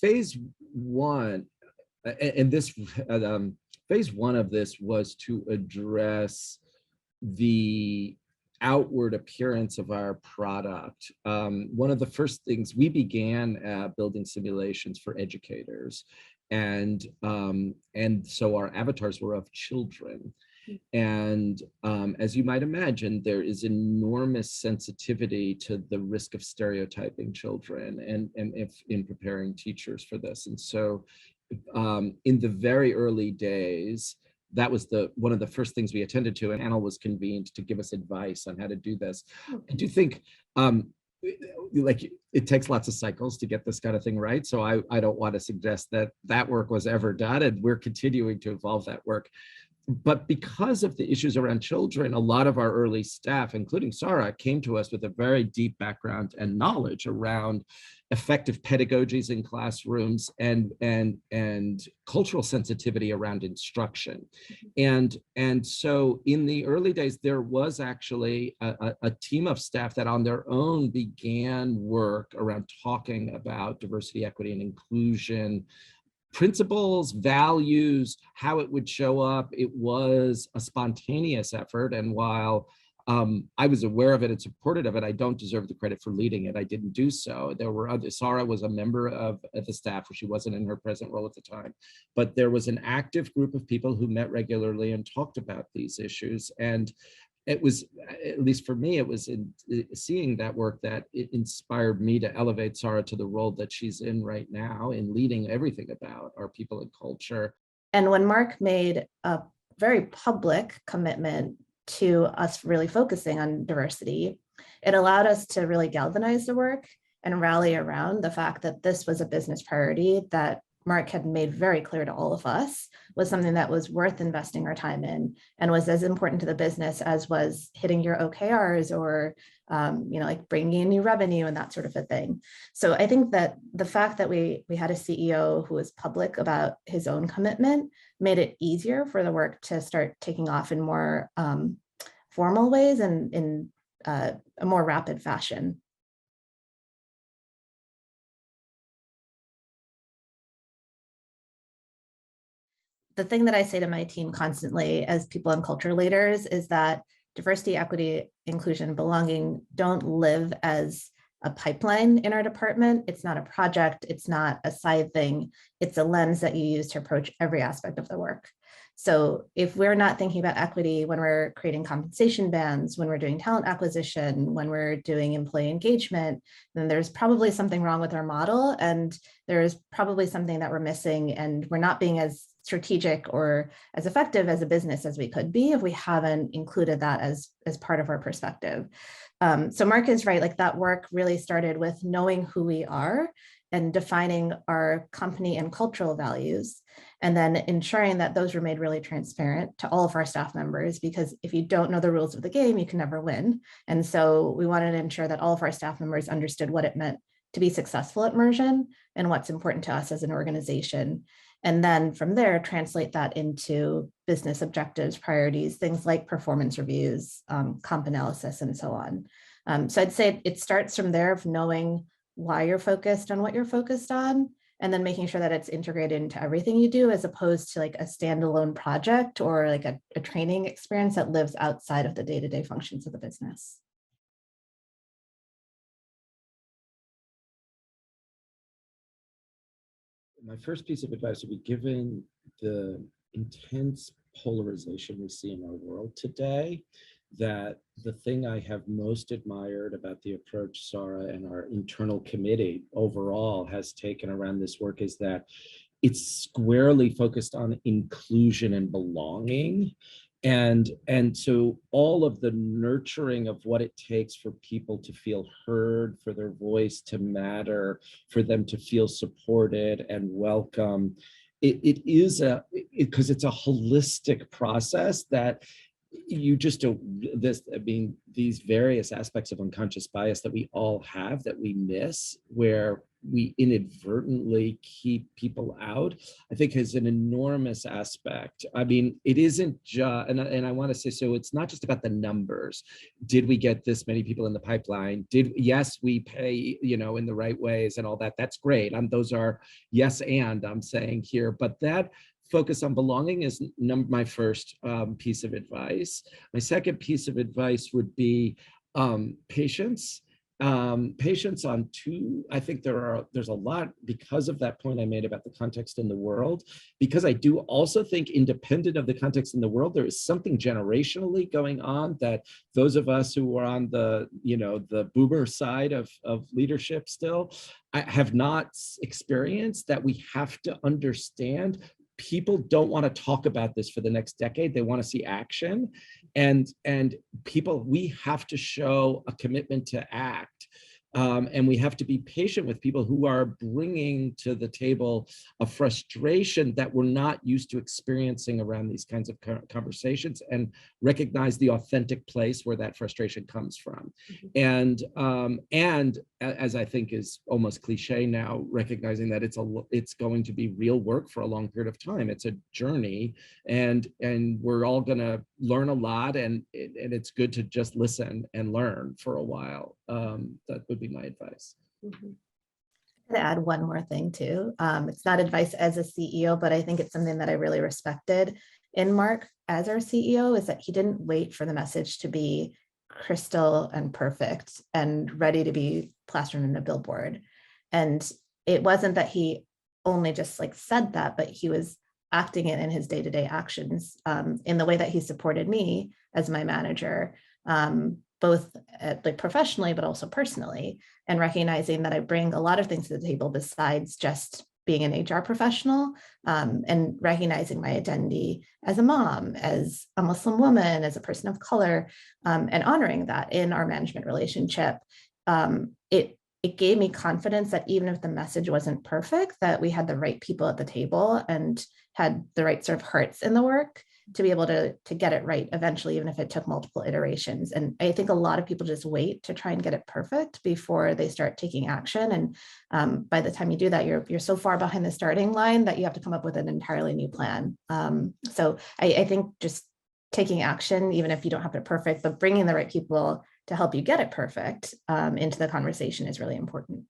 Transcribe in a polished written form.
phase one, and this phase one of this was to address the outward appearance of our product. One of the first things we began building simulations for educators, and so our avatars were of children. And as you might imagine, there is enormous sensitivity to the risk of stereotyping children, and if in preparing teachers for this. And so in the very early days, that was one of the first things we attended to. An panel was convened to give us advice on how to do this. I do think like it takes lots of cycles to get this kind of thing right. So I don't want to suggest that that work was ever done, and we're continuing to evolve that work. But because of the issues around children, a lot of our early staff, including Sara, came to us with a very deep background and knowledge around effective pedagogies in classrooms and cultural sensitivity around instruction. And so in the early days, there was actually a team of staff that on their own began work around talking about diversity, equity, and inclusion principles, values, how it would show up. It was a spontaneous effort. And while I was aware of it and supported of it, I don't deserve the credit for leading it. I didn't do so. There were others. Sara was a member of the staff, she wasn't in her present role at the time. But there was an active group of people who met regularly and talked about these issues. And it was, at least for me, it was in seeing that work that it inspired me to elevate Sara to the role that she's in right now in leading everything about our people and culture. And when Mark made a very public commitment to us really focusing on diversity, it allowed us to really galvanize the work and rally around the fact that this was a business priority that Mark had made very clear to all of us was something that was worth investing our time in and was as important to the business as was hitting your OKRs or like bringing in new revenue and that sort of a thing. So I think that the fact that we had a CEO who was public about his own commitment made it easier for the work to start taking off in more formal ways and in a more rapid fashion. The thing that I say to my team constantly as people and culture leaders is that diversity, equity, inclusion, belonging don't live as a pipeline in our department. It's not a project. It's not a side thing. It's a lens that you use to approach every aspect of the work. So if we're not thinking about equity when we're creating compensation bands, when we're doing talent acquisition, when we're doing employee engagement, then there's probably something wrong with our model. And there's probably something that we're missing, and we're not being as strategic or as effective as a business as we could be if we haven't included that as part of our perspective. So Mark is right, like that work really started with knowing who we are and defining our company and cultural values, and then ensuring that those were made really transparent to all of our staff members, because if you don't know the rules of the game, you can never win. And so we wanted to ensure that all of our staff members understood what it meant to be successful at Mursion and what's important to us as an organization. And then from there, translate that into business objectives, priorities, things like performance reviews, comp analysis, and so on. So I'd say it starts from there of knowing why you're focused on what you're focused on, and then making sure that it's integrated into everything you do, as opposed to like a standalone project or like a training experience that lives outside of the day-to-day functions of the business. My first piece of advice would be, given the intense polarization we see in our world today, that the thing I have most admired about the approach Sara and our internal committee overall has taken around this work is that it's squarely focused on inclusion and belonging. And so all of the nurturing of what it takes for people to feel heard, for their voice to matter, for them to feel supported and welcome, it is because it's a holistic process that you just don't, these various aspects of unconscious bias that we all have, that we miss, where we inadvertently keep people out, I think has an enormous aspect. I mean, it isn't just, and I want to say, so it's not just about the numbers. Did we get this many people in the pipeline? Yes, we pay, in the right ways and all that. That's great. Those are yes, and I'm saying here, but that focus on belonging is my first piece of advice. My second piece of advice would be patience. Patience on two. I think there's a lot, because of that point I made about the context in the world, because I do also think, independent of the context in the world, there is something generationally going on that those of us who are on the boomer side of leadership still, I have not experienced, that we have to understand people don't want to talk about this for the next decade. They want to see action. And people, we have to show a commitment to act. And we have to be patient with people who are bringing to the table a frustration that we're not used to experiencing around these kinds of conversations, and recognize the authentic place where that frustration comes from. And as I think is almost cliche now, recognizing that it's going to be real work for a long period of time. It's a journey, and we're all going to learn a lot, and it's good to just listen and learn for a while. That would be my advice. To add one more thing too. It's not advice as a CEO, but I think it's something that I really respected in Mark as our CEO, is that he didn't wait for the message to be crystal and perfect and ready to be plastered in a billboard. And it wasn't that he only just said that, but he was acting it in his day-to-day actions, in the way that he supported me as my manager, both professionally, but also personally, and recognizing that I bring a lot of things to the table besides just being an HR professional, and recognizing my identity as a mom, as a Muslim woman, as a person of color, and honoring that in our management relationship. It gave me confidence that even if the message wasn't perfect, that we had the right people at the table and had the right sort of hearts in the work to be able to get it right eventually, even if it took multiple iterations. And I think a lot of people just wait to try and get it perfect before they start taking action. And by the time you do that, you're so far behind the starting line that you have to come up with an entirely new plan. So I think just taking action, even if you don't have it perfect, but bringing the right people to help you get it perfect into the conversation is really important.